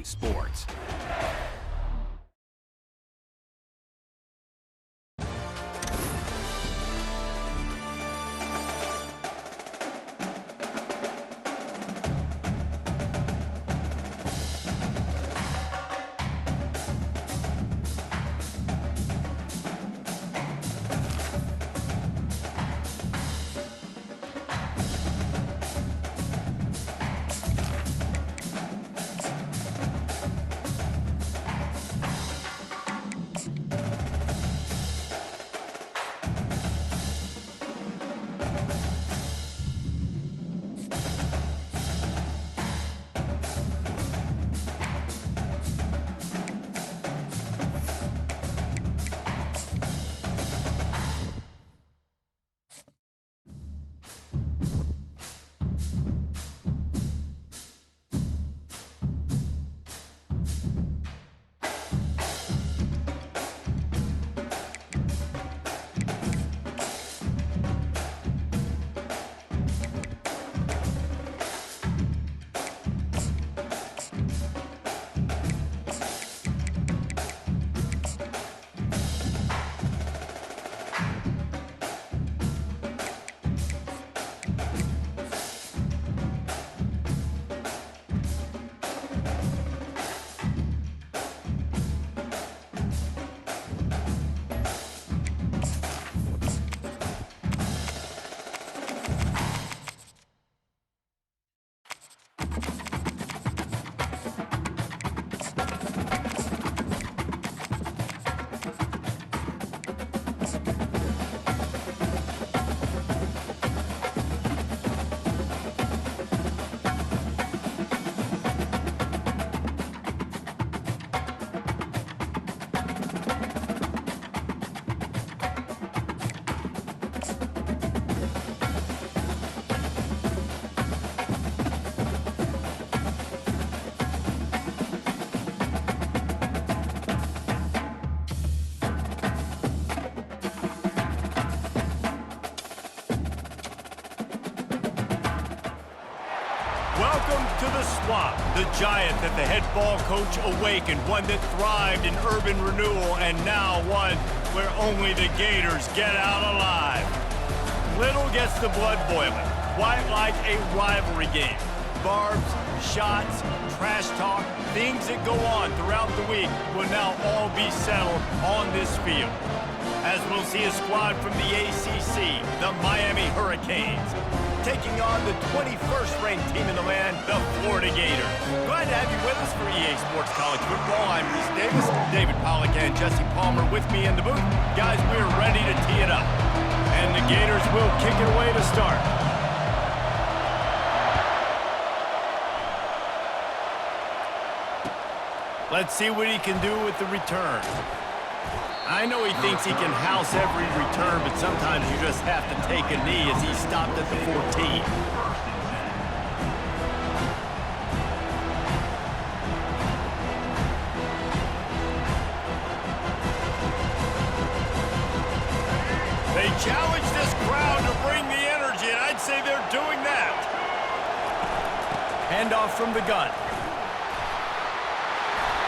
Sports. Welcome to the Swamp, the giant that the head ball coach awakened, one that thrived in urban renewal, and now one where only the Gators get out alive. Little gets the blood boiling, quite like a rivalry game. Barbs, shots, trash talk, things that go on throughout the week will now all be settled on this field. As we'll see a squad from the ACC, the Miami Hurricanes, taking on the 21st ranked team in the land, the Florida Gators. Glad to have you with us for EA Sports College Football. I'm Reese Davis, David Pollack and Jesse Palmer with me in the booth. Guys, we're ready to tee it up. And the Gators will kick it away to start. Let's see what he can do with the return. I know he thinks he can house every return, but sometimes you just have to take a knee as he stopped at the 14. They challenge this crowd to bring the energy, and I'd say they're doing that. Handoff from the gun.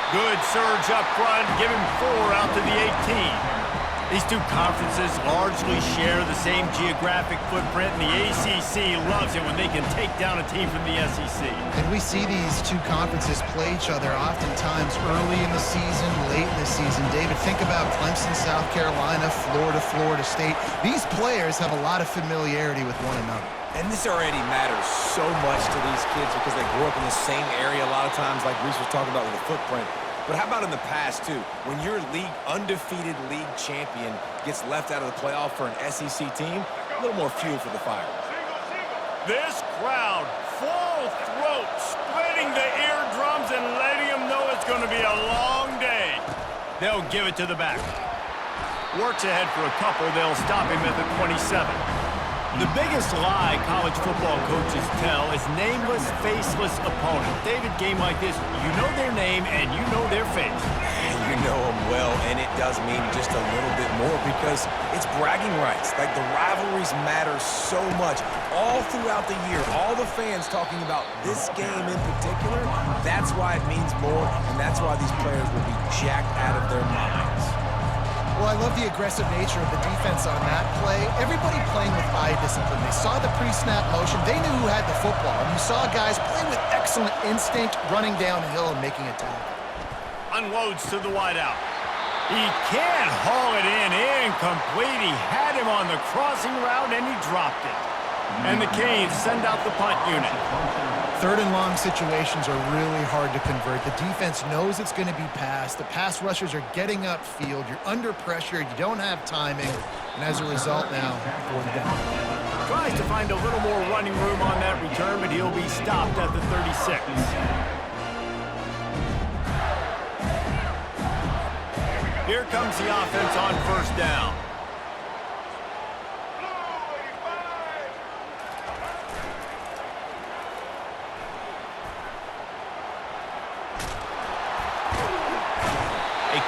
Good surge up front, give him 4 out to the 18. These two conferences largely share the same geographic footprint, and the ACC loves it when they can take down a team from the SEC. And we see these two conferences play each other oftentimes early in the season, late in the season. David, think about Clemson, South Carolina, Florida, Florida State. These players have a lot of familiarity with one another. And this already matters so much to these kids because they grew up in the same area a lot of times, like Reese was talking about with the footprint. But how about in the past, too? When your undefeated league champion gets left out of the playoff for an SEC team, a little more fuel for the fire. This crowd, full throat, splitting the eardrums and letting them know it's going to be a long day. They'll give it to the back. Works ahead for a couple. They'll stop him at the 27. The biggest lie college football coaches tell is nameless, faceless opponent. David, game like this, you know their name and you know their face. You know them well, and it does mean just a little bit more because it's bragging rights. Like, the rivalries matter so much all throughout the year. All the fans talking about this game in particular, that's why it means more, and that's why these players will be jacked out of their minds. Well, I love the aggressive nature of the defense on that play. Everybody playing with eye discipline. They saw the pre-snap motion. They knew who had the football. And you saw guys play with excellent instinct, running downhill and making a tackle. Unloads to the wideout. He can't haul it in. Incomplete. He had him on the crossing route, and he dropped it. And the Canes send out the punt unit. Third and long situations are really hard to convert. The defense knows it's going to be passed. The pass rushers are getting upfield. You're under pressure. You don't have timing. And as a result now, fourth down. Tries to find a little more running room on that return, but he'll be stopped at the 36. Here comes the offense on first down.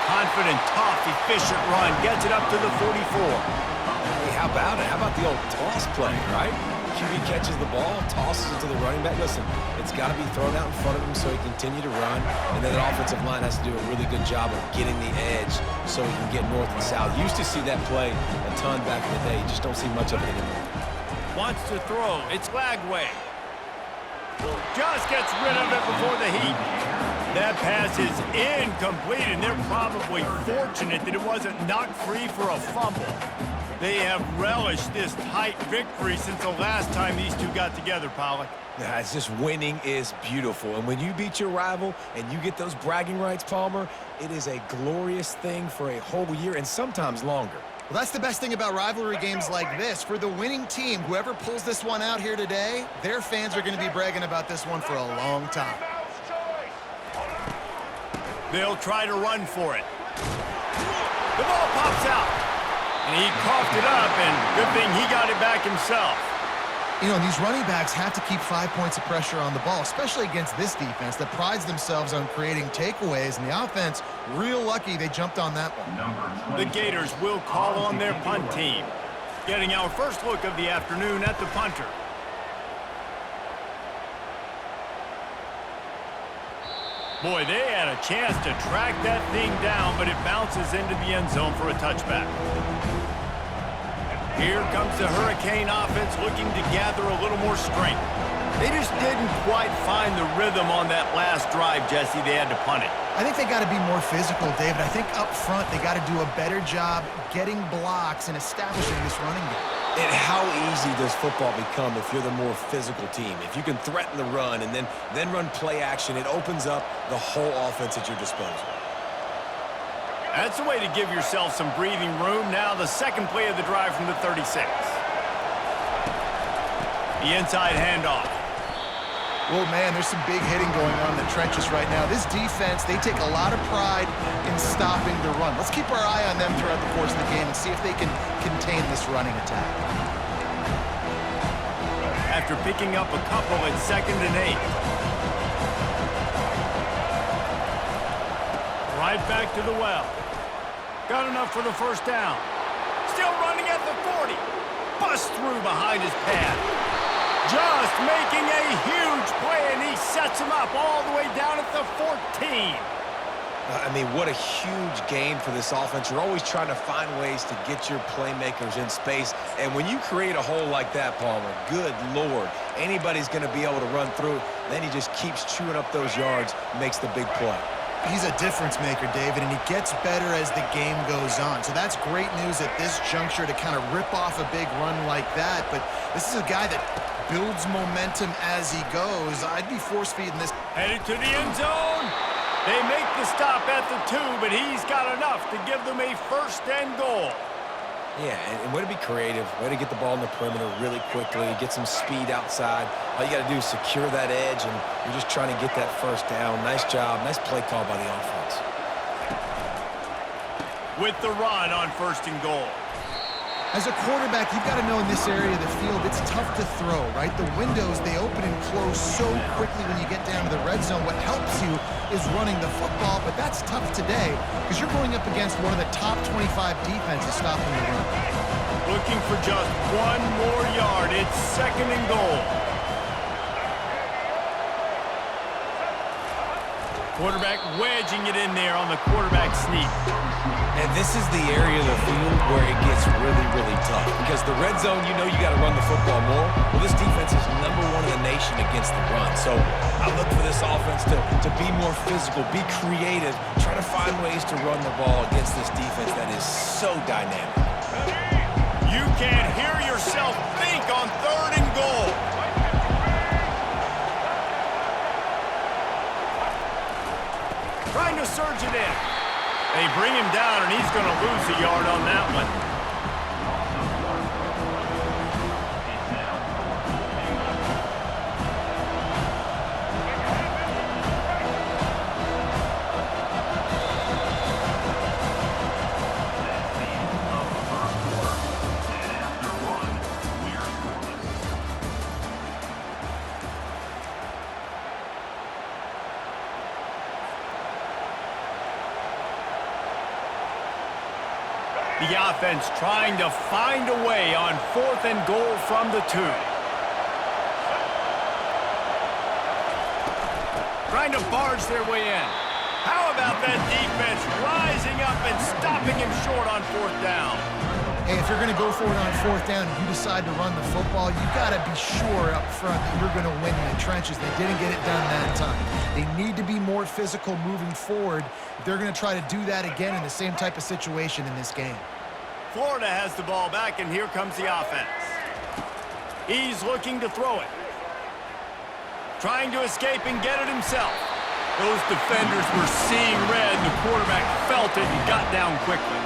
Confident, tough, efficient run. Gets it up to the 44. Hey, how about it? How about the old toss play, right? QB catches the ball, tosses it to the running back. Listen, it's got to be thrown out in front of him so he can continue to run. And then the offensive line has to do a really good job of getting the edge so he can get north and south. Used to see that play a ton back in the day. You just don't see much of it anymore. Wants to throw. It's Lagway. Just gets rid of it before the heat. That pass is incomplete, and they're probably fortunate that it wasn't knocked free for a fumble. They have relished this tight victory since the last time these two got together, Pollock. Yeah, it's just winning is beautiful. And when you beat your rival and you get those bragging rights, Palmer, it is a glorious thing for a whole year and sometimes longer. Well, that's the best thing about rivalry games like this. For the winning team, whoever pulls this one out here today, their fans are going to be bragging about this one for a long time. They'll try to run for it. The ball pops out. And he coughed it up, and good thing he got it back himself. You know, these running backs have to keep 5 points of pressure on the ball, especially against this defense that prides themselves on creating takeaways. And the offense, real lucky they jumped on that one. The Gators will call on their punt team. Getting our first look of the afternoon at the punter. Boy, they had a chance to track that thing down, but it bounces into the end zone for a touchback. Here comes the Hurricane offense looking to gather a little more strength. They just didn't quite find the rhythm on that last drive, Jesse. They had to punt it. I think they got to be more physical, David. I think up front they got to do a better job getting blocks and establishing this running game. And how easy does football become if you're the more physical team? If you can threaten the run and then run play action, it opens up the whole offense at your disposal. That's a way to give yourself some breathing room. Now the second play of the drive from the 36. The inside handoff. Well, man, there's some big hitting going on in the trenches right now. This defense, they take a lot of pride in stopping the run. Let's keep our eye on them throughout the course of the game and see if they can contain this running attack. After picking up a couple at 2nd and 8. Right back to the well. Got enough for the first down. Still running at the 40. Busts through behind his pad. Just making a huge play, and he sets him up all the way down at the 14. I mean, what a huge game for this offense. You're always trying to find ways to get your playmakers in space. And when you create a hole like that, Palmer, good Lord, anybody's going to be able to run through it. Then he just keeps chewing up those yards, makes the big play. He's a difference maker, David, and he gets better as the game goes on. So that's great news at this juncture to kind of rip off a big run like that. But this is a guy that builds momentum as he goes. I'd be force-feeding this. Headed to the end zone. They make the stop at the 2, but he's got enough to give them a 1st and goal. Yeah, and way to be creative, way to get the ball in the perimeter really quickly, get some speed outside. All you got to do is secure that edge, and you're just trying to get that 1st down. Nice job, nice play call by the offense. With the run on 1st and goal. As a quarterback, you've got to know in this area of the field, it's tough to throw, right? The windows, they open and close so quickly when you get down to the red zone. What helps you is running the football, but that's tough today because you're going up against one of the top 25 defenses stopping the run. Looking for just one more yard. It's 2nd and goal. Quarterback wedging it in there on the quarterback sneak. And this is the area of the field where it gets really, really tough. Because the red zone, you know you got to run the football more. Well, this defense is #1 in the nation against the run. So I look for this offense to be more physical, be creative, try to find ways to run the ball against this defense that is so dynamic. You can't hear yourself think on 3rd and goal. Trying to surge it in. They bring him down, and he's going to lose a yard on that one. The offense trying to find a way on 4th and goal from the 2. Trying to barge their way in. How about that defense rising up and stopping him short on 4th down? Hey, if you're going to go for it on 4th down and you decide to run the football, you've got to be sure up front that you're going to win in the trenches. They didn't get it done that time. They need to be more physical moving forward if they're going to try to do that again in the same type of situation in this game. Florida has the ball back, and here comes the offense. He's looking to throw it. Trying to escape and get it himself. Those defenders were seeing red, and the quarterback felt it and got down quickly.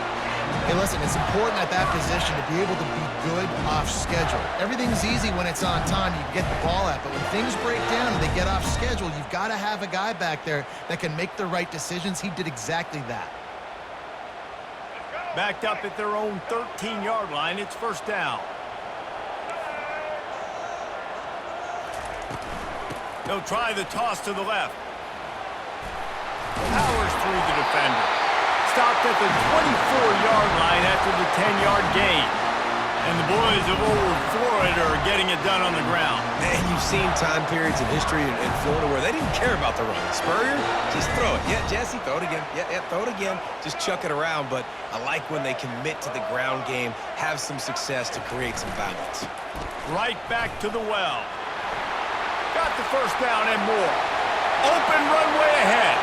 Hey, listen, it's important at that position to be able to be good off schedule. Everything's easy when it's on time, you can get the ball out, but when things break down and they get off schedule, you've got to have a guy back there that can make the right decisions. He did exactly that. Backed up at their own 13-yard line, it's 1st down. They'll try the toss to the left. Powers through the defender. Stopped at the 24-yard line after the 10-yard gain. And the boys of old Florida are getting it done on the ground. And you've seen time periods in history in Florida where they didn't care about the run. Spurrier, just throw it. Yeah, Jesse, throw it again. Yeah, throw it again. Just chuck it around. But I like when they commit to the ground game, have some success to create some balance. Right back to the well. Got the 1st down and more. Open runway ahead.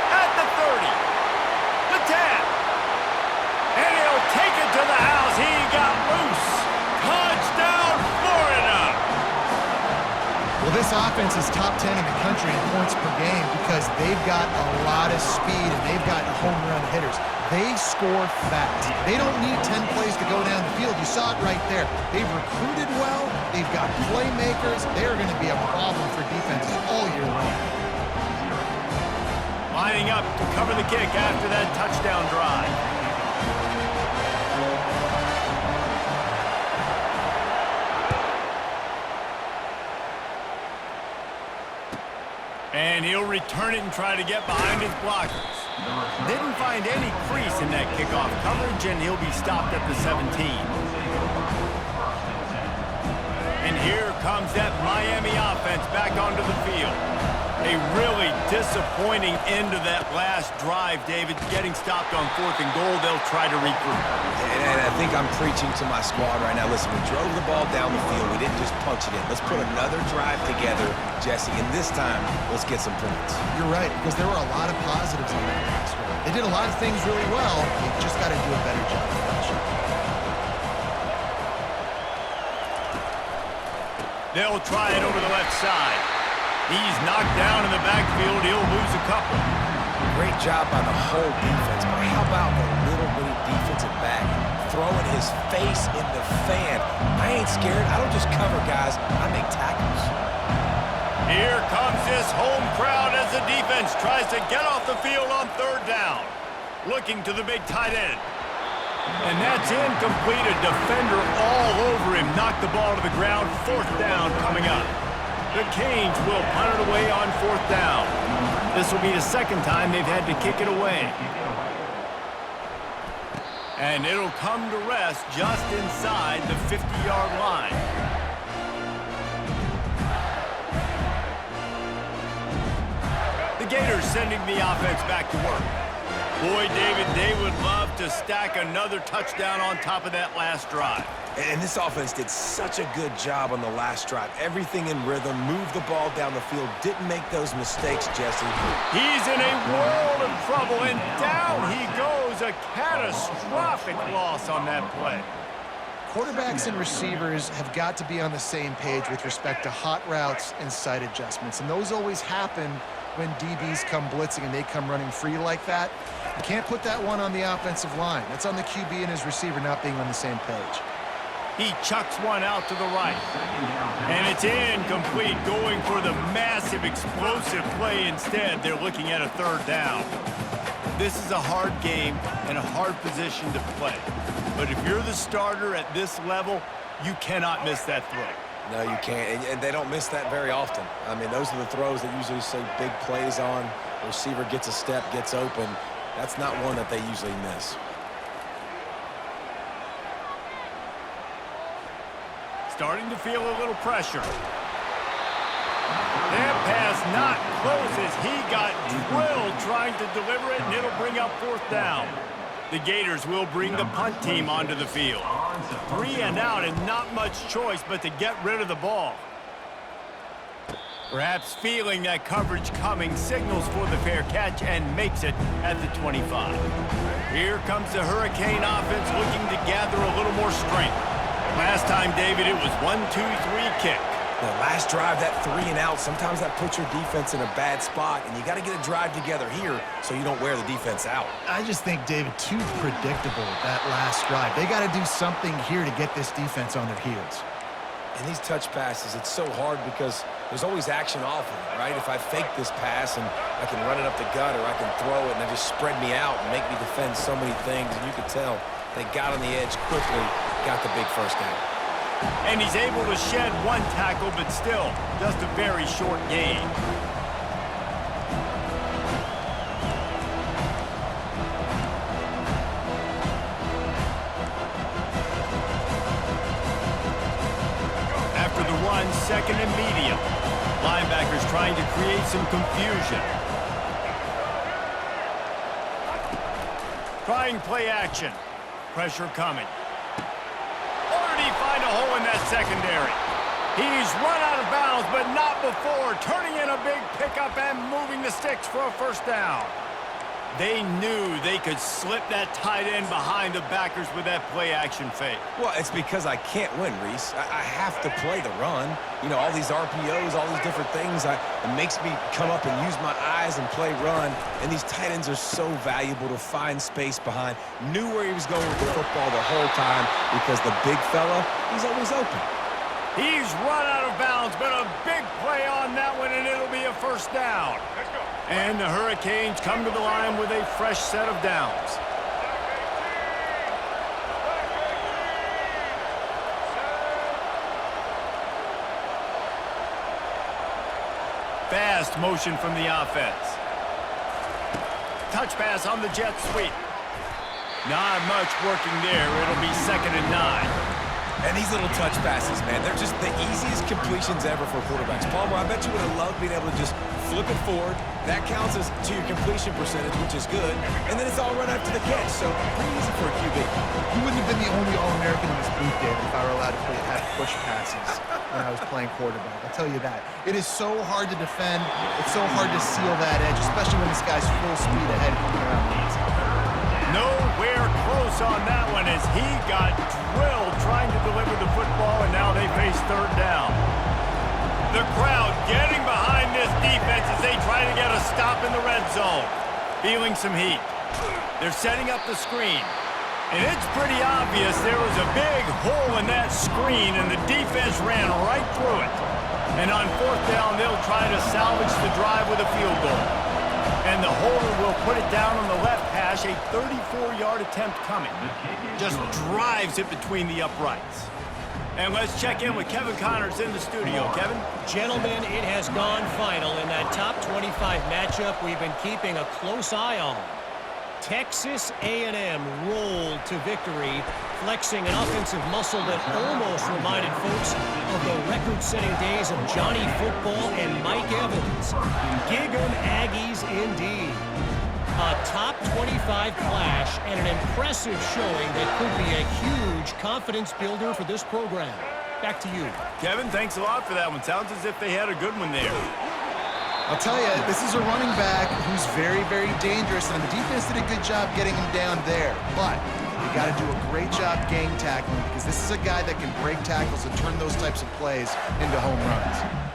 At the 30. The 10. And he'll take it to the house. He got loose. Touchdown, Florida. Well, this offense is top 10 in the country in points per game because they've got a lot of speed and they've got home run hitters. They score fast. They don't need 10 plays to go down the field. You saw it right there. They've recruited well. They've got playmakers. They're going to be a problem for defenses all year long. Lining up to cover the kick after that touchdown drive. And he'll return it and try to get behind his blockers. Didn't find any crease in that kickoff coverage, and he'll be stopped at the 17. And here comes that Miami offense back onto the field. A really disappointing end to that last drive, David. Getting stopped on 4th and goal, they'll try to regroup. And I think I'm preaching to my squad right now. Listen, we drove the ball down the field. We didn't just punch it in. Let's put another drive together, Jesse, and this time, let's get some points. You're right, because there were a lot of positives on that last drive. They did a lot of things really well. They've just got to do a better job of finishing. They'll try it over the left side. He's knocked down in the backfield. He'll lose a couple. Great job by the whole defense, but how about the little bitty defensive back throwing his face in the fan? I ain't scared. I don't just cover guys. I make tackles. Here comes this home crowd as the defense tries to get off the field on 3rd down. Looking to the big tight end. And that's incomplete. A defender all over him. Knocked the ball to the ground. 4th down coming up. The Canes will punt it away on 4th down. This will be the 2nd time they've had to kick it away. And it'll come to rest just inside the 50-yard line. The Gators sending the offense back to work. Boy, David, they would love to stack another touchdown on top of that last drive. And this offense did such a good job on the last drive. Everything in rhythm, moved the ball down the field, didn't make those mistakes, Jesse. He's in a world of trouble, and down he goes. A catastrophic loss on that play. Quarterbacks and receivers have got to be on the same page with respect to hot routes and sight adjustments, and those always happen when DBs come blitzing and they come running free like that. You can't put that one on the offensive line. That's on the QB and his receiver not being on the same page. He chucks one out to the right. And it's incomplete, going for the massive explosive play instead. They're looking at a 3rd down. This is a hard game and a hard position to play. But if you're the starter at this level, you cannot miss that throw. No, you can't, and they don't miss that very often. I mean, those are the throws that usually say big plays on. The receiver gets a step, gets open. That's not one that they usually miss. Starting to feel a little pressure. That pass not close as he got drilled trying to deliver it, and it'll bring up 4th down. The Gators will bring the punt team onto the field. 3 and out and not much choice but to get rid of the ball. Perhaps feeling that coverage coming, signals for the fair catch and makes it at the 25. Here comes the Hurricane offense looking to gather a little more strength. Last time, David, it was 1-2-3 kick. The last drive, that 3 and out, sometimes that puts your defense in a bad spot, and you got to get a drive together here so you don't wear the defense out. I just think, David, too predictable that last drive. They got to do something here to get this defense on their heels. And these touch passes, it's so hard because there's always action off of it, right? If I fake this pass and I can run it up the gut or I can throw it and they just spread me out and make me defend so many things, and you can tell they got on the edge quickly, got the big 1st down. And he's able to shed 1 tackle, but still, just a very short gain. After the run, 2nd and medium. Linebackers trying to create some confusion. Trying play action. Pressure coming. Find a hole in that secondary. He's run out of bounds, but not before. Turning in a big pickup and moving the sticks for a 1st down. They knew they could slip that tight end behind the backers with that play-action fake. Well, it's because I can't win, Reese. I have to play the run. You know, all these RPOs, all these different things, it makes me come up and use my eyes and play run. And these tight ends are so valuable to find space behind. Knew where he was going with the football the whole time because the big fella, he's always open. He's run out of bounds, but a big play on that one, and it'll be a 1st down. And the Hurricanes come to the line with a fresh set of downs. Fast motion from the offense. Touch pass on the jet sweep. Not much working there. It'll be 2nd and 9. And these little touch passes, man, they're just the easiest completions ever for quarterbacks. Palmer, I bet you would have loved being able to just flip it forward. That counts as to your completion percentage, which is good. And then it's all run after the catch, so pretty easy for a QB. You wouldn't have been the only All-American in this booth, David, if I were allowed to have push passes when I was playing quarterback. I'll tell you that. It is so hard to defend. It's so hard to seal that edge, especially when this guy's full speed ahead coming around the inside. Nowhere close on that one as he got drilled trying to deliver the football, and now they face 3rd down. The crowd getting behind this defense as they try to get a stop in the red zone. Feeling some heat. They're setting up the screen. And it's pretty obvious there was a big hole in that screen, and the defense ran right through it. And on 4th down, they'll try to salvage the drive with a field goal. And the holder will put it down on the left hash, a 34-yard attempt coming. Just drives it between the uprights. And let's check in with Kevin Connors in the studio. Kevin? Gentlemen, it has gone final in that top 25 matchup we've been keeping a close eye on. Texas A&M rolled to victory, flexing an offensive muscle that almost reminded folks of the record-setting days of Johnny Football and Mike Evans. Gig 'em Aggies indeed. A top 25 clash and an impressive showing that could be a huge confidence builder for this program. Back to you. Kevin, thanks a lot for that one. Sounds as if they had a good one there. I'll tell you, this is a running back who's very, very dangerous, and the defense did a good job getting him down there. But you got to do a great job gang tackling, because this is a guy that can break tackles and turn those types of plays into home runs.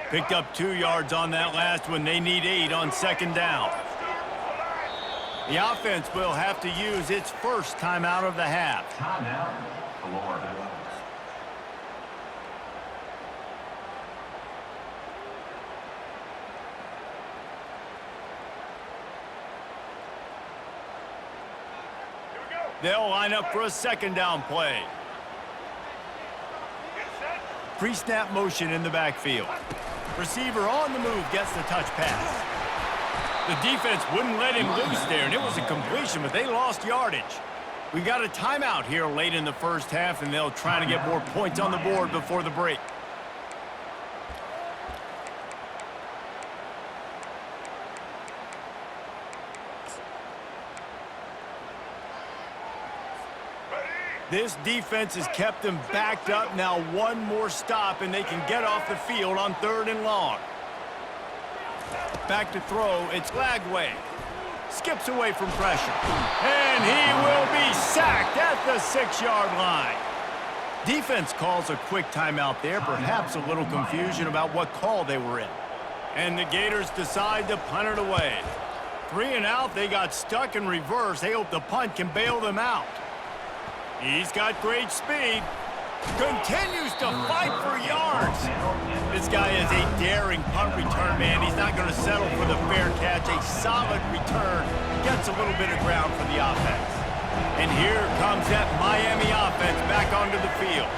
Picked up 2 yards on that last one. They need 8 on second down. The offense will have to use its first timeout of the half. Timeout, Florida. They'll line up for a second down play. Pre-snap motion in the backfield. Receiver on the move gets the touch pass. The defense wouldn't let him loose there, and it was a completion, but they lost yardage. We got a timeout here late in the first half, and they'll try to get more points on the board before the break. This defense has kept them backed up. Now one more stop, and they can get off the field on 3rd and long. Back to throw. It's Lagway. Skips away from pressure. And he will be sacked at the 6-yard line. Defense calls a quick timeout there. Perhaps a little confusion about what call they were in. And the Gators decide to punt it away. 3 and out. They got stuck in reverse. They hope the punt can bail them out. He's got great speed. Continues to fight for yards. This guy is a daring punt return man. He's not going to settle for the fair catch. A solid return. Gets a little bit of ground for the offense. And here comes that Miami offense back onto the field.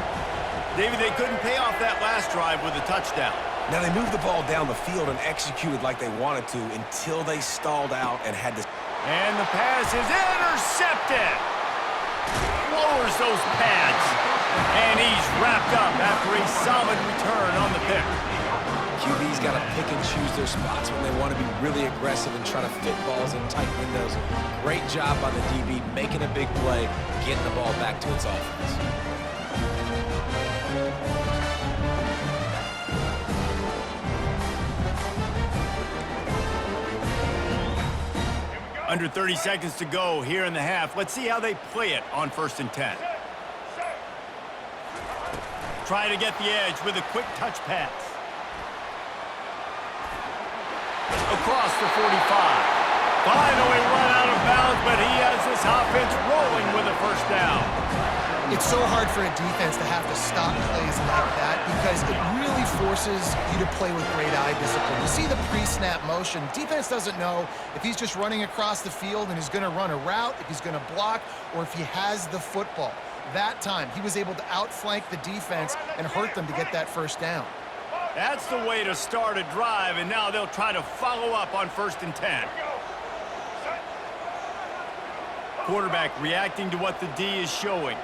David, they couldn't pay off that last drive with a touchdown. Now they moved the ball down the field and executed like they wanted to until they stalled out and had to... And the pass is intercepted. Lowers those pads. And he's wrapped up after a solid return on the pick. QB's got to pick and choose their spots when they want to be really aggressive and try to fit balls in tight windows. Great job by the DB making a big play, getting the ball back to its offense. Under 30 seconds to go here in the half. Let's see how they play it on 1st and 10. Try to get the edge with a quick touch pass. Across the 45. Finally run out of bounds, but he has this offense rolling with a first down. It's so hard for a defense to have to stop plays like that because it really forces you to play with great eye discipline. You see the pre-snap motion. Defense doesn't know if he's just running across the field and he's going to run a route, if he's going to block, or if he has the football. That time, he was able to outflank the defense and hurt them to get that first down. That's the way to start a drive, and now they'll try to follow up on 1st and 10. Quarterback reacting to what the D is showing.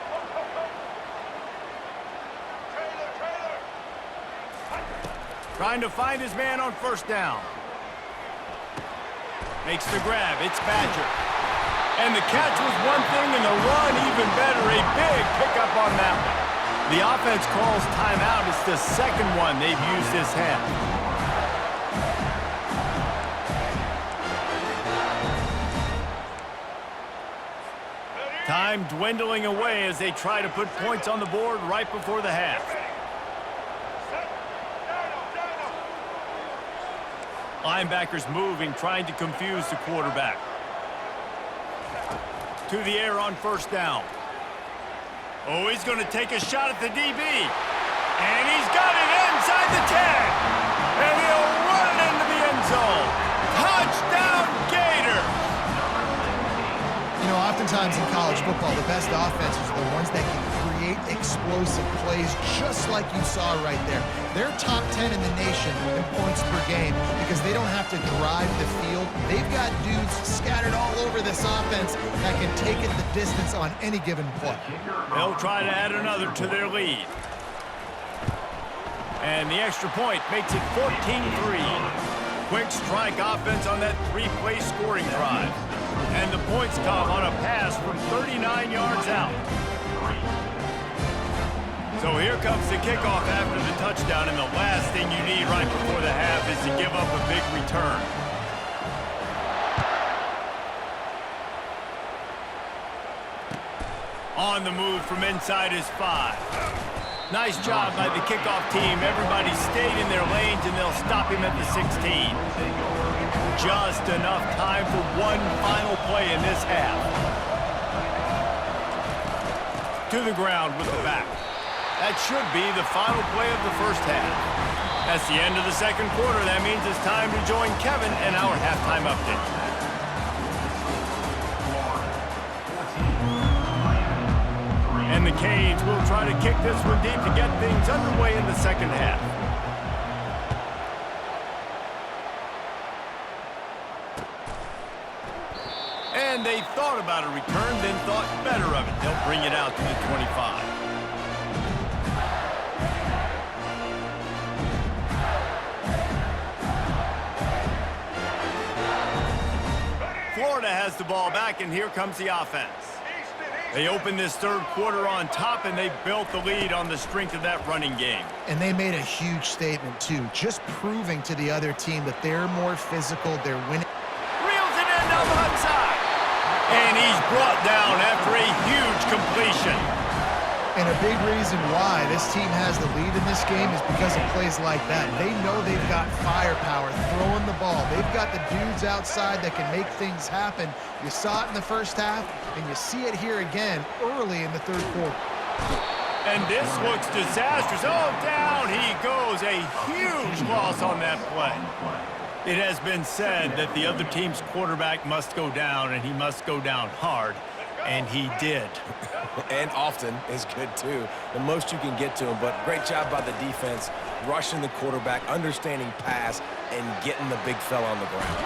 Trying to find his man on 1st down. Makes the grab. It's Badger. And the catch was one thing, and the run even better. A big pickup on that one. The offense calls timeout. It's the second one they've used this half. Time dwindling away as they try to put points on the board right before the half. Linebackers moving, trying to confuse the quarterback. To the air on first down. Oh, he's going to take a shot at the DB. And he's got it inside the 10. And he'll run it into the end zone. Touchdown, Gators! You know, oftentimes in college football, the best offenses are the ones that can create explosive plays, just like you saw right there. They're top 10 in the nation in points per game because they don't have to drive the field. They've got dudes scattered all over this offense that can take it the distance on any given play. They'll try to add another to their lead. And the extra point makes it 14-3. Quick strike offense on that three-play scoring drive. And the points come on a pass from 39 yards out. So here comes the kickoff after the touchdown, and the last thing you need right before the half is to give up a big return. On the move from inside his 5. Nice job by the kickoff team. Everybody stayed in their lanes, and they'll stop him at the 16. Just enough time for one final play in this half. To the ground with the back. That should be the final play of the first half. That's the end of the second quarter. That means it's time to join Kevin in our halftime update. And the Canes will try to kick this one deep to get things underway in the second half. And they thought about a return, then thought better of it. They'll bring it out to the 25. Florida has the ball back, and here comes the offense. They opened this third quarter on top, and they built the lead on the strength of that running game. And they made a huge statement, too, just proving to the other team that they're more physical, they're winning. Reels it in down the left side. And he's brought down after a huge completion. And a big reason why this team has the lead in this game is because of plays like that. They know they've got firepower throwing the ball. They've got the dudes outside that can make things happen. You saw it in the first half, and you see it here again early in the third quarter. And this looks disastrous. Oh, down he goes. A huge loss on that play. It has been said that the other team's quarterback must go down, and he must go down hard. And he did. And often is good, too. The most you can get to him, but great job by the defense, rushing the quarterback, understanding pass, and getting the big fella on the ground.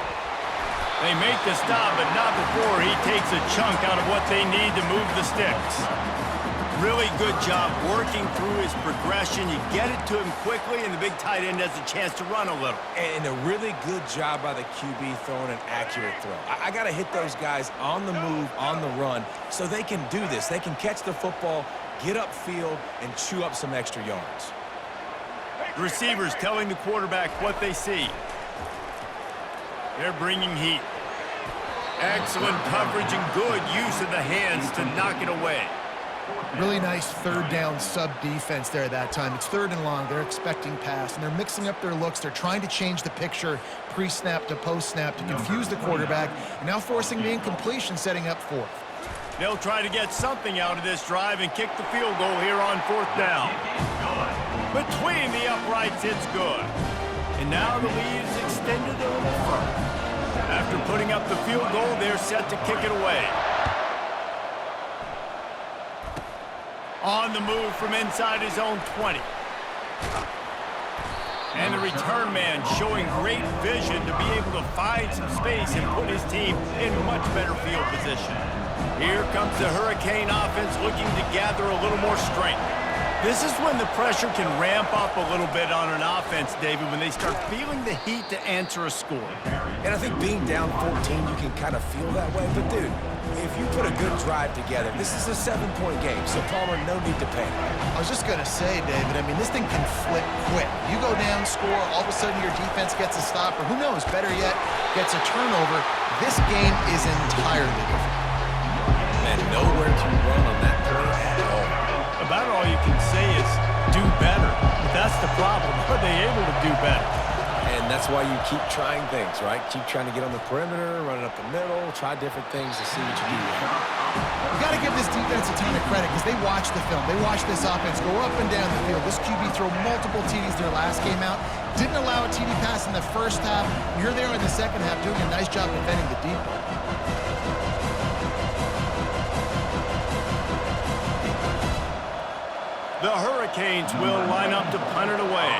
They make the stop, but not before he takes a chunk out of what they need to move the sticks. Really good job working through his progression. You get it to him quickly, and the big tight end has a chance to run a little. And a really good job by the QB throwing an accurate throw. I got to hit those guys on the move, on the run, so they can do this. They can catch the football, get upfield, and chew up some extra yards. The receivers telling the quarterback what they see. They're bringing heat. Excellent coverage and good use of the hands to knock it away. Really nice third down sub defense there that time. It's third and long. They're expecting pass, and they're mixing up their looks. They're trying to change the picture pre-snap to post-snap to confuse the quarterback, and now forcing the incompletion, setting up fourth. They'll try to get something out of this drive and kick the field goal here on fourth down. Between the uprights, it's good. And now the lead is extended a little further. After putting up the field goal, they're set to kick it away. On the move from inside his own 20. And the return man showing great vision to be able to find some space and put his team in much better field position. Here comes the Hurricane offense looking to gather a little more strength. This is when the pressure can ramp up a little bit on an offense, David, when they start feeling the heat to answer a score. And I think being down 14, you can kind of feel that way. But, dude, if you put a good drive together, this is a 7-point game, so Palmer, no need to panic. I was just going to say, David, I mean, this thing can flip quick. You go down, score, all of a sudden your defense gets a stop, or who knows, better yet, gets a turnover. This game is entirely different. And nowhere to run on that play at all. About all you can say is do better. But that's the problem. Are they able to do better? And And that's why you keep trying things, right? Keep trying to get on the perimeter, running up the middle, try different things to see what you do. You got to give this defense a ton of credit because they watch the film. They watch this offense go up and down the field. This QB throw multiple TDs their last game out. Didn't allow a TD pass in the first half. And here they are in the second half doing a nice job defending the deep ball. The Hurricanes will line up to punt it away.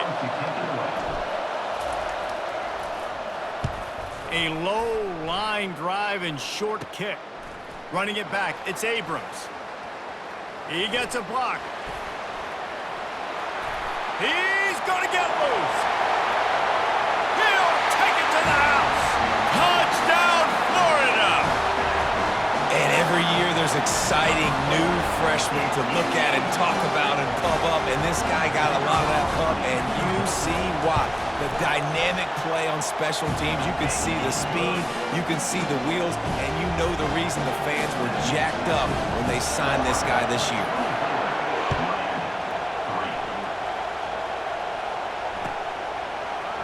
A low line drive and short kick. Running it back, it's Abrams. He gets a block. He's going to get loose. He'll take it to the house. Touchdown, Florida! And every year there's exciting new freshmen to look at and talk about and pump up, and this guy got a lot of that pump, and you see why. The dynamic play on special teams, you can see the speed, you can see the wheels, and you know the reason the fans were jacked up when they signed this guy this year.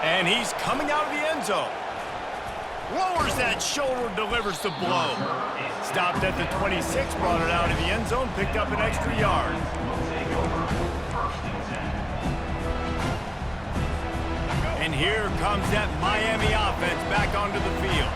And he's coming out of the end zone. Lowers that shoulder, delivers the blow. Stopped at the 26, brought it out of the end zone, picked up an extra yard. And here comes that Miami offense back onto the field.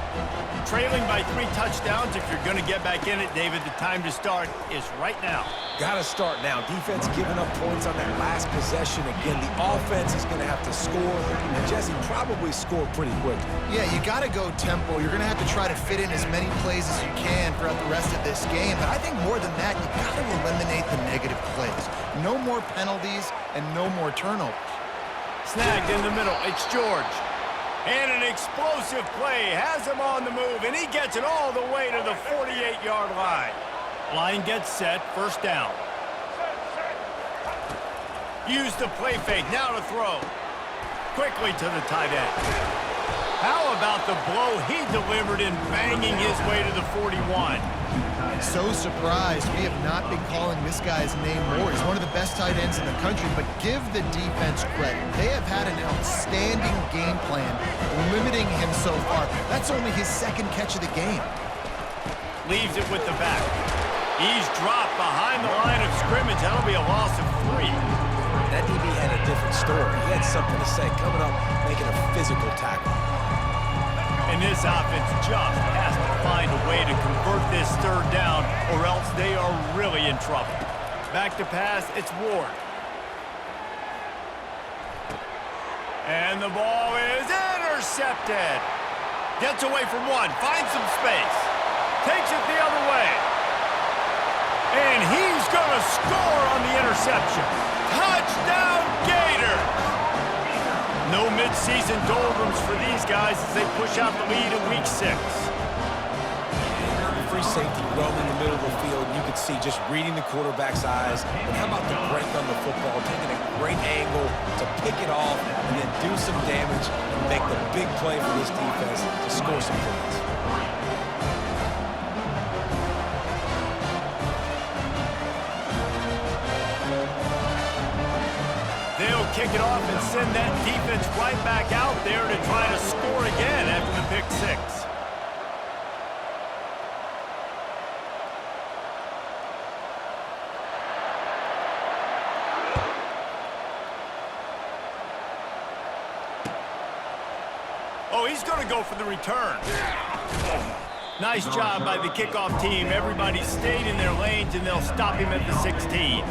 Trailing by 3 touchdowns. If you're going to get back in it, David, the time to start is right now. Got to start now. Defense giving up points on that last possession. Again, the offense is going to have to score. And Jesse, probably score pretty quick. Yeah, you got to go tempo. You're going to have to try to fit in as many plays as you can throughout the rest of this game. But I think more than that, you got to eliminate the negative plays. No more penalties and no more turnovers. Snagged in the middle. It's George. And an explosive play has him on the move, and he gets it all the way to the 48-yard line. Line gets set, first down. Use the play fake, now to throw. Quickly to the tight end. How about the blow he delivered in banging his way to the 41? So surprised we have not been calling this guy's name more. He's one of the best tight ends in the country, but give the defense credit. They have had an outstanding game plan, limiting him so far. That's only his second catch of the game. Leaves it with the back. He's dropped behind the line of scrimmage. That'll be a loss of 3. That DB had a different story. He had something to say, coming up, making a physical tackle. And this offense just has to find a way to convert this third down, or else they are really in trouble. Back to pass, it's Ward. And the ball is intercepted. Gets away from one, finds some space. Takes it the other way. And he's going to score on the interception. Touchdown, Gators! No midseason doldrums for these guys as they push out the lead in Week 6. Free safety roaming in the middle of the field. You could see just reading the quarterback's eyes. But how about the break on the football, taking a great angle to pick it off and then do some damage and make the big play for this defense to score some points. They'll kick it off and send that defense right back out there to try to score again after the pick 6. Oh, he's going to go for the return. Nice job by the kickoff team. Everybody stayed in their lanes, and they'll stop him at the 16.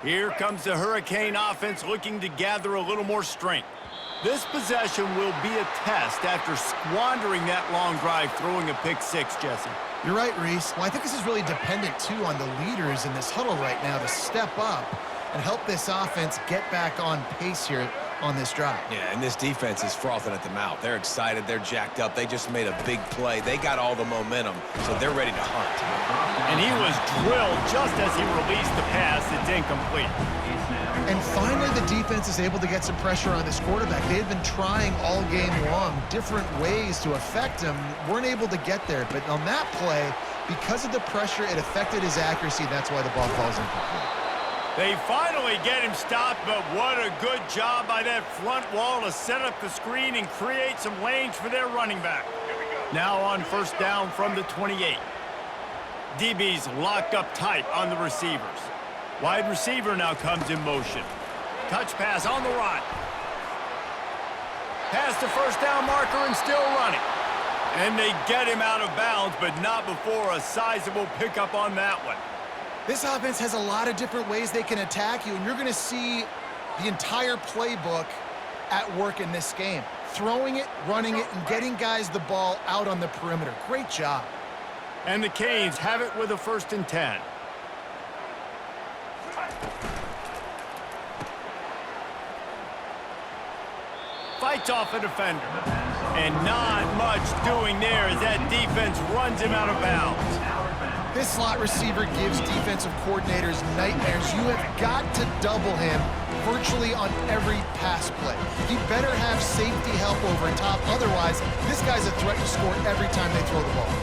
Here comes the Hurricane offense looking to gather a little more strength. This possession will be a test after squandering that long drive, throwing a pick 6, Jesse. You're right, Reese. Well, I think this is really dependent, too, on the leaders in this huddle right now to step up and help this offense get back on pace here on this drive. Yeah, and this defense is frothing at the mouth. They're excited. They're jacked up. They just made a big play. They got all the momentum, so they're ready to hunt. And he was drilled just as he released the pass. It's incomplete. And finally, the defense is able to get some pressure on this quarterback. They had been trying all game long different ways to affect him, weren't able to get there. But on that play, because of the pressure, it affected his accuracy. That's why the ball falls incomplete. They finally get him stopped, but what a good job by that front wall to set up the screen and create some lanes for their running back. Now on first down from the 28. DB's locked up tight on the receivers. Wide receiver now comes in motion. Touch pass on the right. Past the first down marker and still running. And they get him out of bounds, but not before a sizable pickup on that one. This offense has a lot of different ways they can attack you, and you're going to see the entire playbook at work in this game. Throwing it, running it, and getting guys the ball out on the perimeter. Great job. And the Canes have it with a 1st and 10. Fights off a defender. And not much doing there as that defense runs him out of bounds. This slot receiver gives defensive coordinators nightmares. You have got to double him virtually on every pass play. He better have safety help over and top. Otherwise, this guy's a threat to score every time they throw the ball.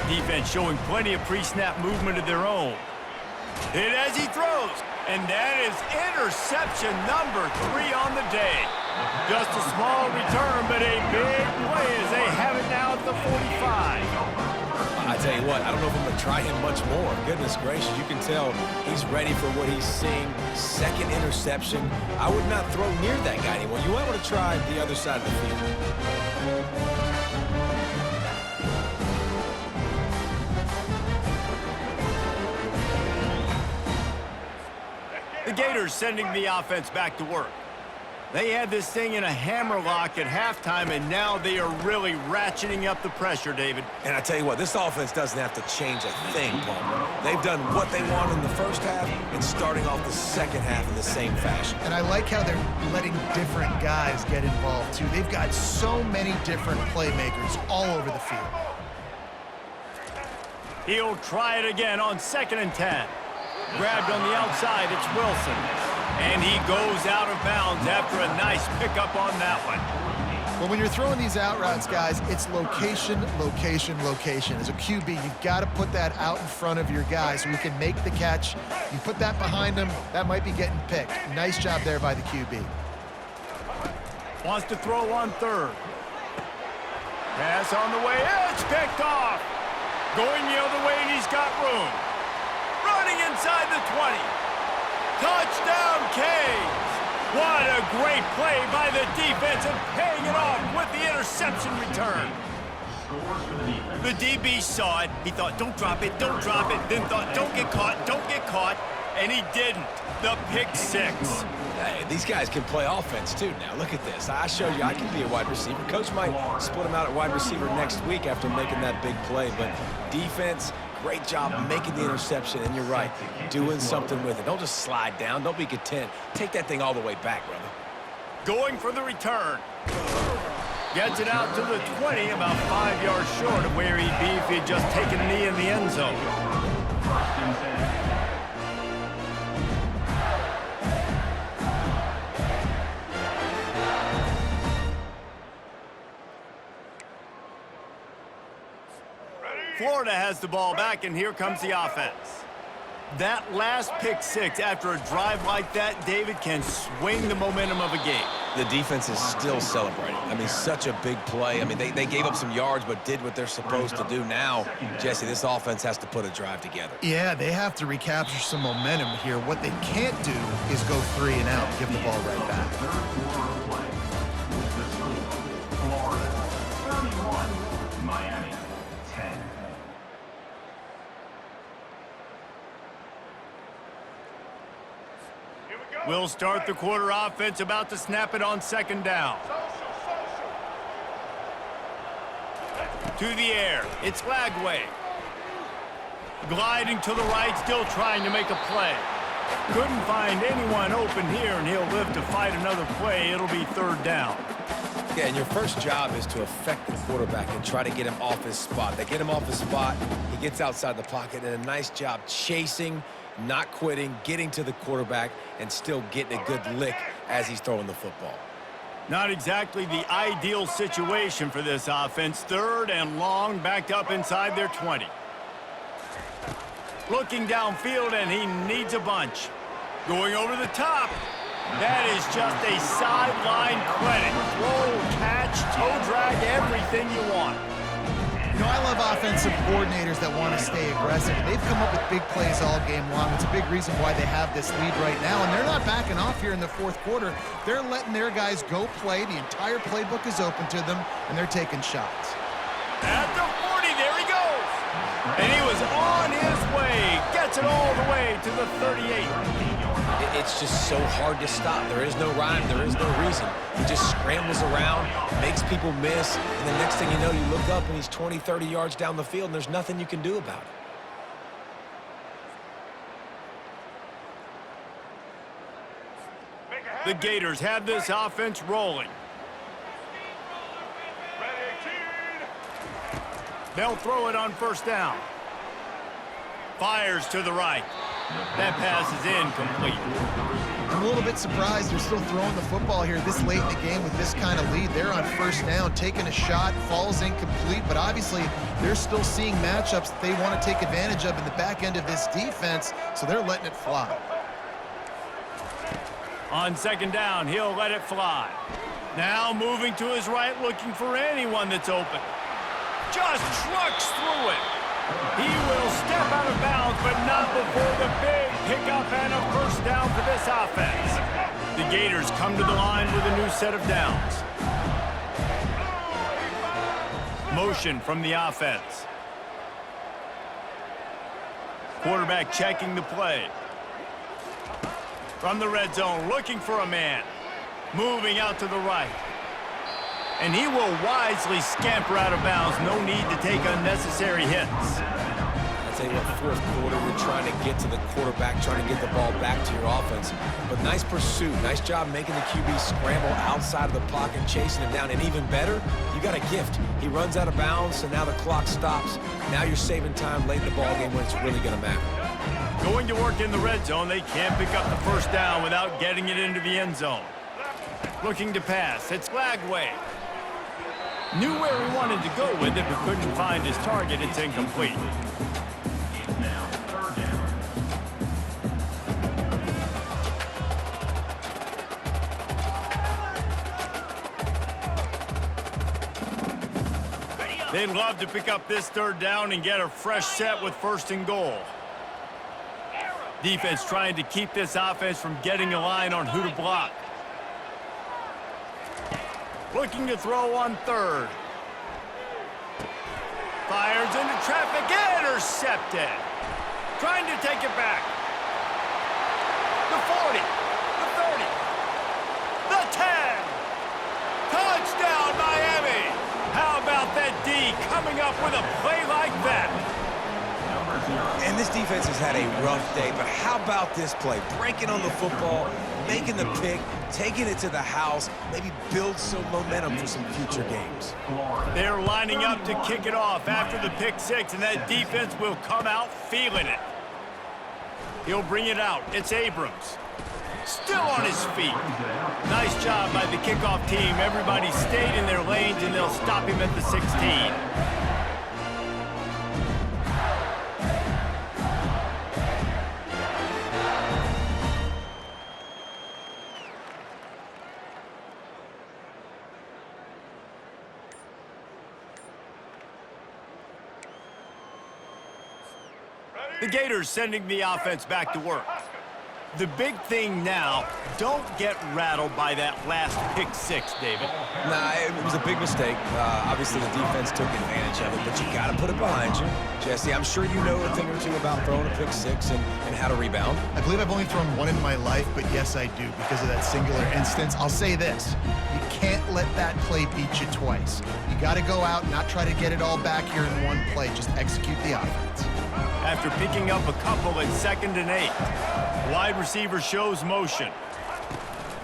Defense showing plenty of pre-snap movement of their own. Hit as he throws. And that is interception number 3 on the day. Just a small return, but a big play as they have it now at the 45. I tell you what, I don't know if I'm going to try him much more. Goodness gracious, you can tell he's ready for what he's seeing. 2nd interception. I would not throw near that guy anymore. You might want to try the other side of the field. The Gators sending the offense back to work. They had this thing in a hammerlock at halftime, and now they are really ratcheting up the pressure, David. And I tell you what, this offense doesn't have to change a thing, Palmer. They've done what they want in the first half and starting off the second half in the same fashion. And I like how they're letting different guys get involved, too. They've got so many different playmakers all over the field. He'll try it again on 2nd and 10. Grabbed on the outside, it's Wilson. And he goes out of bounds after a nice pickup on that one. Well, when you're throwing these out routes, guys, it's location, location, location. As a QB, you've got to put that out in front of your guy so he can make the catch. You put that behind him, that might be getting picked. Nice job there by the QB. Wants to throw on 3rd. Pass on the way, it's picked off. Going the other way, and he's got room. Running inside the 20. Touchdown, Canes! What a great play by the defense and paying it off with the interception return. The DB saw it. He thought, don't drop it, don't drop it. Then thought, don't get caught, and he didn't. The pick 6. Hey, these guys can play offense, too, now. Look at this. I showed you I can be a wide receiver. Coach might split him out at wide receiver next week after making that big play, but defense, great job making the interception, and you're right, doing something with it. Don't just slide down. Don't be content. Take that thing all the way back, brother. Going for the return. Gets it out to the 20, about 5 yards short of where he'd be if he'd just taken a knee in the end zone. Florida has the ball back, and here comes the offense. That last pick 6 after a drive like that, David, can swing the momentum of a game. The defense is still celebrating. I mean, such a big play. I mean, they gave up some yards but did what they're supposed to do. Now, Jesse, this offense has to put a drive together. Yeah, they have to recapture some momentum here. What they can't do is go 3 and out and give the ball right back. Florida 31, Miami 10. We'll start the quarter offense, about to snap it on 2nd down. To the air, it's Lagway. Gliding to the right, still trying to make a play. Couldn't find anyone open here, and he'll live to fight another play. It'll be 3rd down. Yeah, and your first job is to affect the quarterback and try to get him off his spot. They get him off his spot, he gets outside the pocket, and a nice job chasing, not quitting, getting to the quarterback, and still getting a good lick as he's throwing the football. Not exactly the ideal situation for this offense. 3rd and long, backed up inside their 20. Looking downfield, and he needs a bunch. Going over the top. That is just a sideline credit. Throw, catch, toe drag, everything you want. You know, I love offensive coordinators that want to stay aggressive. They've come up with big plays all game long. It's a big reason why they have this lead right now, and they're not backing off here in the 4th quarter. They're letting their guys go play. The entire playbook is open to them, and they're taking shots. At the 40, there he goes. And he was on his way. Gets it all the way to the 38. It's just so hard to stop. There is no rhyme. There is no reason. He just scrambles around, makes people miss, and the next thing you know, you look up and he's 20, 30 yards down the field, and there's nothing you can do about it. The Gators have this offense rolling. They'll throw it on 1st down. Fires to the right. That pass is incomplete. I'm a little bit surprised they're still throwing the football here this late in the game with this kind of lead. They're on 1st down, taking a shot, falls incomplete, but obviously they're still seeing matchups that they want to take advantage of in the back end of this defense, so they're letting it fly. On 2nd down, he'll let it fly. Now moving to his right, looking for anyone that's open. Just trucks through it. He will step out of bounds, but not before the big pickup and a 1st down for this offense. The Gators come to the line with a new set of downs. Motion from the offense. Quarterback checking the play. From the red zone, looking for a man. Moving out to the right. And he will wisely scamper out of bounds. No need to take unnecessary hits. I'll tell you what, 4th quarter, you're trying to get to the quarterback, trying to get the ball back to your offense. But nice pursuit. Nice job making the QB scramble outside of the pocket, chasing him down. And even better, you got a gift. He runs out of bounds, so now the clock stops. Now you're saving time late in the ballgame when it's really going to matter. Going to work in the red zone, they can't pick up the 1st down without getting it into the end zone. Looking to pass. It's Lagway. Knew where he wanted to go with it, but couldn't find his target. It's incomplete. Now 3rd down. They'd love to pick up this 3rd down and get a fresh set with 1st and goal. Defense trying to keep this offense from getting a line on who to block. Looking to throw on 3rd. Fires into traffic, intercepted. Trying to take it back. The 40, the 30, the 10. Touchdown, Miami. How about that D coming up with a play like that? And this defense has had a rough day, but how about this play? Breaking on the football, making the pick, taking it to the house, maybe build some momentum for some future games. They're lining up to kick it off after the pick 6, and that defense will come out feeling it. He'll bring it out. It's Abrams. Still on his feet. Nice job by the kickoff team. Everybody stayed in their lanes, and they'll stop him at the 16. The Gators sending the offense back to work. The big thing now, don't get rattled by that last pick 6, David. Nah, it was a big mistake. Obviously, the defense took advantage of it, but you got to put it behind you. Jesse, I'm sure you know a thing or two about throwing a pick 6 and how to rebound. I believe I've only thrown one in my life, but yes, I do because of that singular instance. I'll say this. You can't let that play beat you twice. You got to go out and not try to get it all back here in one play. Just execute the offense. After picking up a couple at 2nd and 8, wide receiver shows motion.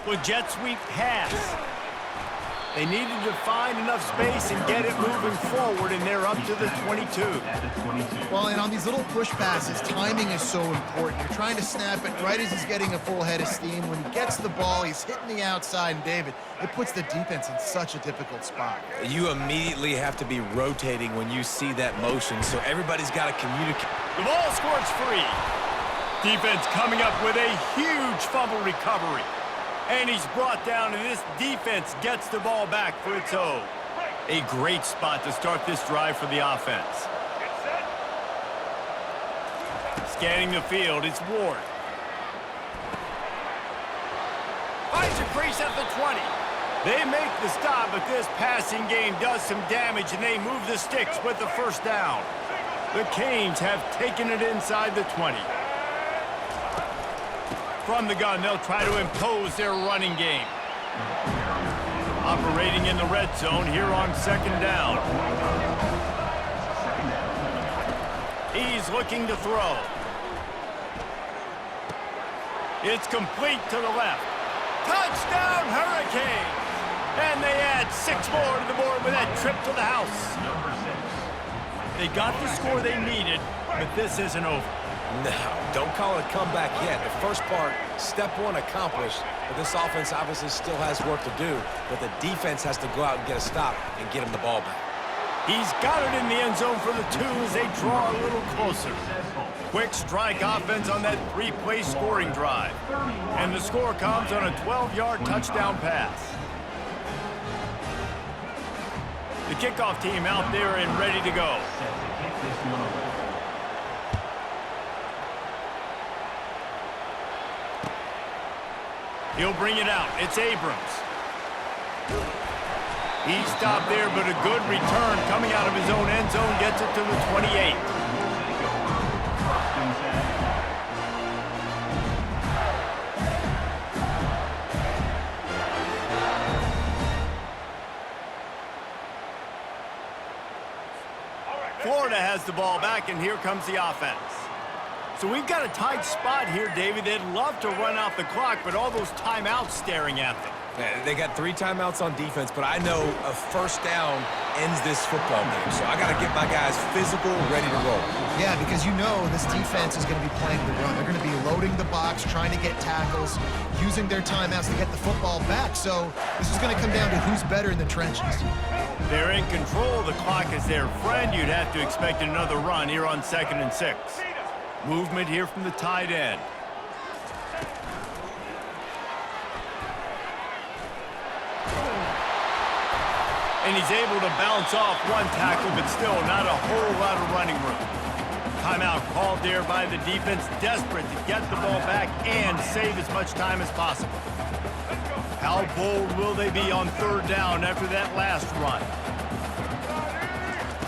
With jet sweep pass. They needed to find enough space and get it moving forward, and they're up to the 22. At the 22. Well, and on these little push passes, timing is so important. You're trying to snap it right as he's getting a full head of steam. When he gets the ball, he's hitting the outside, and David, it puts the defense in such a difficult spot. You immediately have to be rotating when you see that motion, so everybody's got to communicate. The ball squirts free. Defense coming up with a huge fumble recovery. And he's brought down, and this defense gets the ball back for its own. A great spot to start this drive for the offense. Scanning the field, it's Ward. Finds a crease at the 20. They make the stop, but this passing game does some damage, and they move the sticks with the first down. The Canes have taken it inside the 20. From the gun, they'll try to impose their running game. Operating in the red zone here on second down. He's looking to throw. It's complete to the left. Touchdown, Hurricanes! And they add 6 more to the board with that trip to the house. They got the score they needed, but this isn't over. No, don't call it a comeback yet. The first part, step one accomplished, but this offense obviously still has work to do, but the defense has to go out and get a stop and get him the ball back. He's got it in the end zone for the 2 as they draw a little closer. Quick strike offense on that 3-play scoring drive. And the score comes on a 12-yard touchdown pass. The kickoff team out there and ready to go. Set to kick this one away. He'll bring it out. It's Abrams. He stopped there, but a good return coming out of his own end zone gets it to the 28. First and 10. Florida has the ball back, and here comes the offense. So we've got a tight spot here, David. They'd love to run out the clock, but all those timeouts staring at them. Yeah, they got 3 timeouts on defense, but I know a first down ends this football game. So I got to get my guys physical, ready to roll. Yeah, because you know this defense is going to be playing the run. They're going to be loading the box, trying to get tackles, using their timeouts to get the football back. So this is going to come down to who's better in the trenches. They're in control. The clock is their friend. You'd have to expect another run here on 2nd and 6. Movement here from the tight end. And he's able to bounce off one tackle, but still not a whole lot of running room. Timeout called there by the defense, desperate to get the ball back and save as much time as possible. How bold will they be on 3rd down after that last run?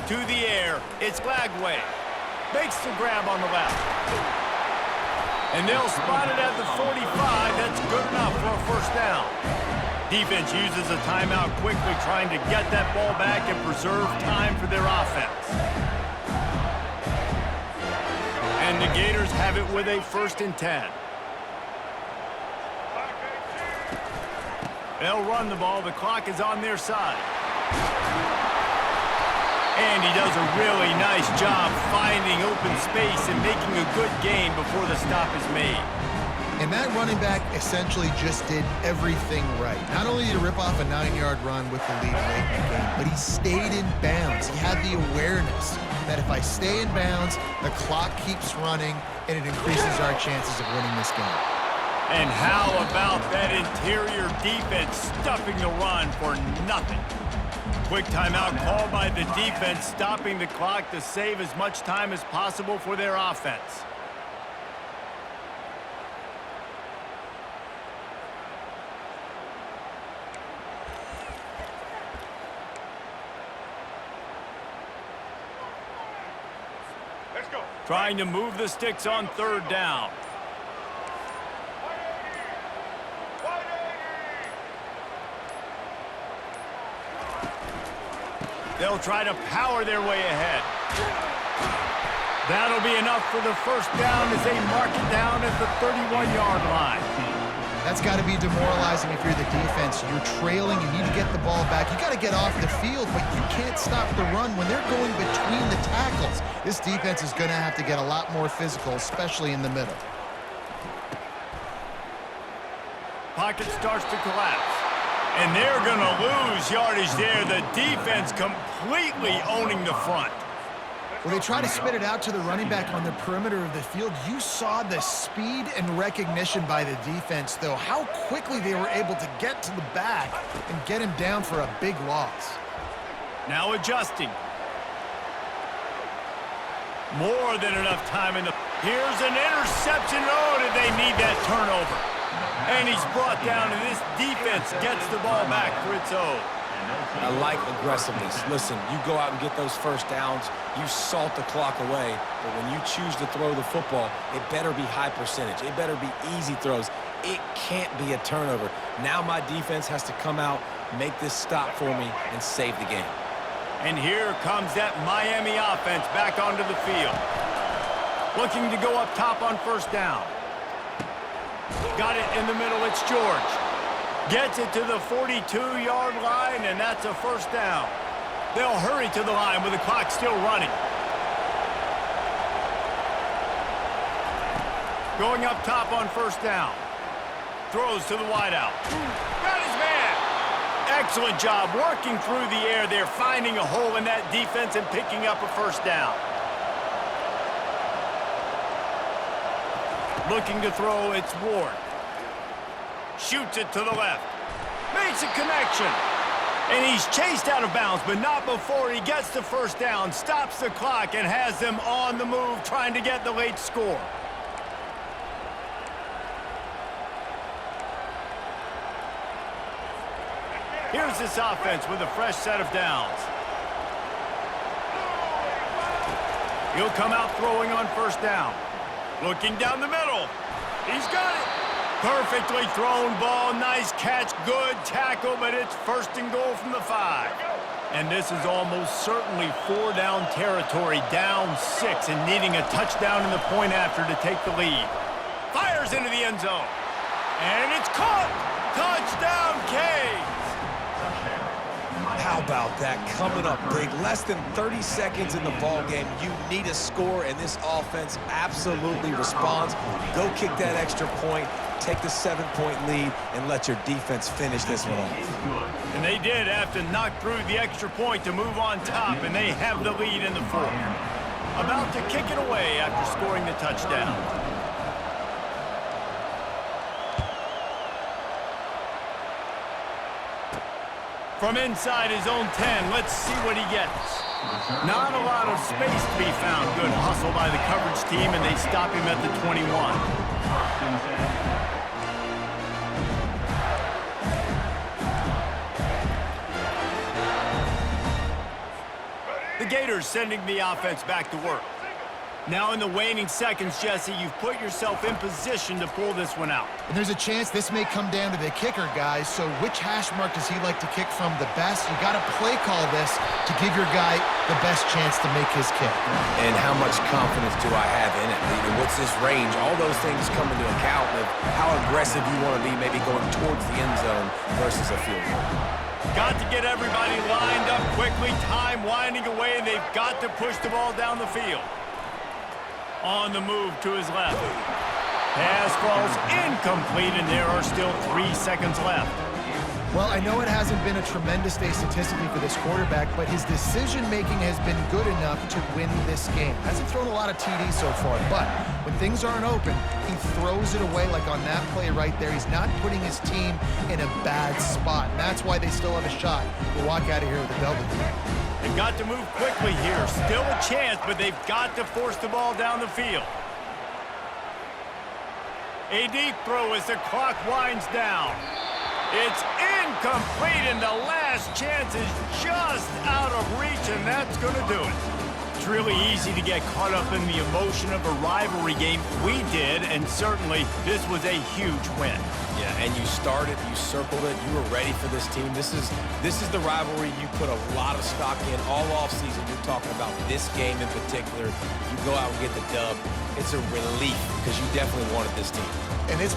To the air, it's Lagway. Makes the grab on the left. And they'll spot it at the 45. That's good enough for a first down. Defense uses a timeout quickly, trying to get that ball back and preserve time for their offense. And the Gators have it with a 1st and 10. They'll run the ball. The clock is on their side. And he does a really nice job finding open space and making a good gain before the stop is made. And that running back essentially just did everything right. Not only did he rip off a 9-yard run with the lead late in the game, but he stayed in bounds. He had the awareness that if I stay in bounds, the clock keeps running, and it increases our chances of winning this game. And how about that interior defense stuffing the run for nothing? Quick timeout called by the defense, stopping the clock to save as much time as possible for their offense. Trying to move the sticks on 3rd down. They'll try to power their way ahead. That'll be enough for the first down as they mark it down at the 31-yard line. That's got to be demoralizing if you're the defense. You're trailing, you need to get the ball back. You got to get off the field, but you can't stop the run when they're going between the tackles. This defense is going to have to get a lot more physical, especially in the middle. Pocket starts to collapse. And they're going to lose yardage there. The defense completely owning the front. Well, they try to spit it out to the running back on the perimeter of the field. You saw the speed and recognition by the defense, though, how quickly they were able to get to the back and get him down for a big loss. Now adjusting. More than enough time in the... Here's an interception. Oh, did they need that turnover? And he's brought down, and this defense gets the ball back for its own. I like aggressiveness. Listen, you go out and get those first downs, you salt the clock away, but when you choose to throw the football, it better be high percentage. It better be easy throws. It can't be a turnover. Now my defense has to come out, make this stop for me, and save the game. And here comes that Miami offense back onto the field. Looking to go up top on first down. Got it in the middle, it's George. Gets it to the 42-yard line, and that's a first down. They'll hurry to the line with the clock still running. Going up top on first down. Throws to the wideout. Got his man. Excellent job working through the air there, finding a hole in that defense and picking up a first down. Looking to throw, it's Ward. Shoots it to the left. Makes a connection. And he's chased out of bounds, but not before he gets the first down, stops the clock, and has them on the move trying to get the late score. Here's this offense with a fresh set of downs. He'll come out throwing on first down. Looking down the middle. He's got it. Perfectly thrown ball. Nice catch. Good tackle, but it's first and goal from the 5. And this is almost certainly 4-down territory. Down 6 and needing a touchdown in the point after to take the lead. Fires into the end zone. And it's caught. Touchdown, Canes. How about that? Coming up big. Less than 30 seconds in the ball game. You need a score, and this offense absolutely responds. Go kick that extra point, take the 7-point lead, and let your defense finish this one off. And they did have to knock through the extra point to move on top, and they have the lead in the 4th. About to kick it away after scoring the touchdown. From inside his own 10, let's see what he gets. Not a lot of space to be found. Good hustle by the coverage team, and they stop him at the 21. The Gators sending the offense back to work. Now in the waning seconds, Jesse, you've put yourself in position to pull this one out. And there's a chance this may come down to the kicker, guys. So which hash mark does he like to kick from the best? You got to play call this to give your guy the best chance to make his kick. And how much confidence do I have in it? What's this range? All those things come into account of how aggressive you want to be, maybe going towards the end zone versus a field goal. Got to get everybody lined up quickly. Time winding away, and they've got to push the ball down the field. On the move to his left. Pass falls incomplete, and there are still 3 seconds left. Well, I know it hasn't been a tremendous day statistically for this quarterback, but his decision-making has been good enough to win this game. Hasn't thrown a lot of TDs so far, but when things aren't open, he throws it away like on that play right there. He's not putting his team in a bad spot, and that's why they still have a shot to walk out of here with a W. They've got to move quickly here. Still a chance, but they've got to force the ball down the field. A deep throw as the clock winds down. It's incomplete, and the last chance is just out of reach, and that's going to do it. It's really easy to get caught up in the emotion of a rivalry game. We did, and certainly this was a huge win. Yeah, and you started, you circled it, you were ready for this team. This is the rivalry you put a lot of stock in all offseason. You're talking about this game in particular. You go out and get the dub. It's a relief because you definitely wanted this team. And it's